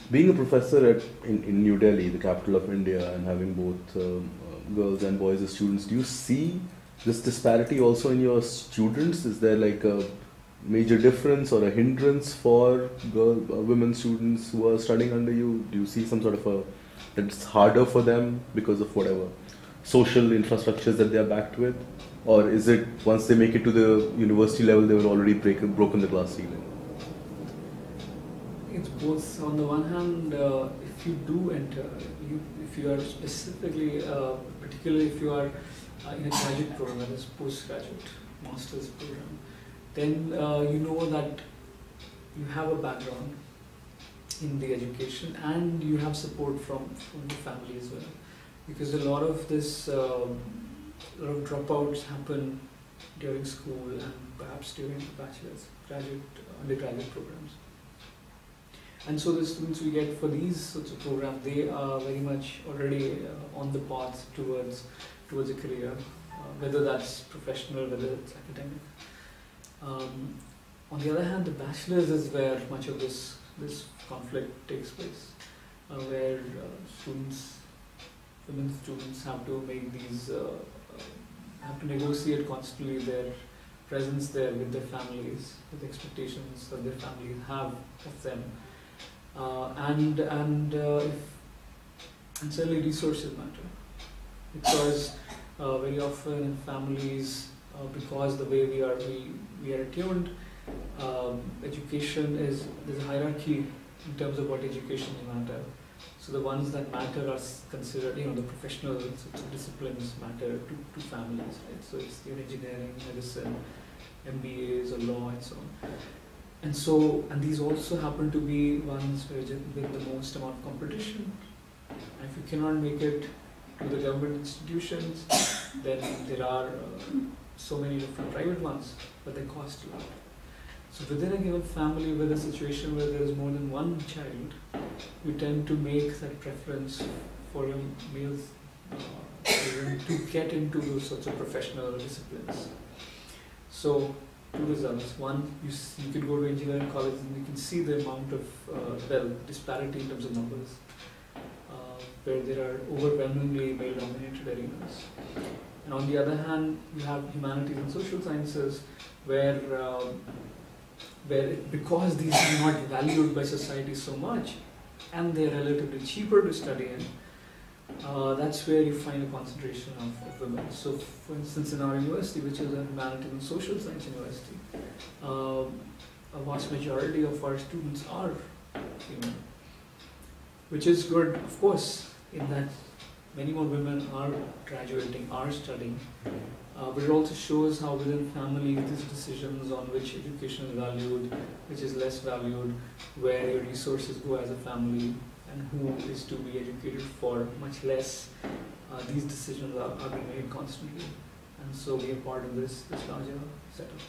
Being a professor in New Delhi, the capital of India, and having both girls and boys as students, do you see this disparity also in your students? Is there like a major difference or a hindrance for women students who are studying under you? Do you see some sort of that it's harder for them because of whatever social infrastructures that they are backed with? Or is it once they make it to the university level, they will already broken the glass ceiling? It's both. On the one hand, if you do enter, if you are specifically, particularly if you are in a graduate program, that is postgraduate master's program, then you know that you have a background in the education and you have support from the family as well. Because a lot of this, a lot of dropouts happen during school and perhaps during bachelor's, undergraduate programs. And so the students we get for these sorts of programs, they are very much already on the path towards a career, whether that's professional, whether it's academic. On the other hand, the bachelor's is where much of this conflict takes place, where women students have to make these, have to negotiate constantly their presence there with their families, with the expectations that their families have of them. And certainly resources matter, because very often in families, because the way we are attuned, education there's a hierarchy in terms of what educations matter. So the ones that matter are considered, the professional disciplines matter to families, right? So it's engineering, medicine, MBAs or law and so on. And these also happen to be ones with the most amount of competition. And if you cannot make it to the government institutions, then there are so many different private ones, but they cost a lot. So within a given family, with a situation where there is more than one child, you tend to make that preference for your male children to get into those sorts of professional disciplines. So two results. One, you can go to engineering college and you can see the amount of disparity in terms of numbers, where there are overwhelmingly male-dominated arenas. And on the other hand, you have humanities and social sciences, where because these are not valued by society so much, and they're relatively cheaper to study in, that's where you find a concentration of women. So, for instance, in our university, which is a humanities and social science university, a vast majority of our students are female, which is good, of course, in that many more women are graduating, are studying, but it also shows how within families these decisions on which education is valued, which is less valued, where your resources go as a family, and who is to be educated for much less, these decisions are being made constantly. And so we are part of this larger setup.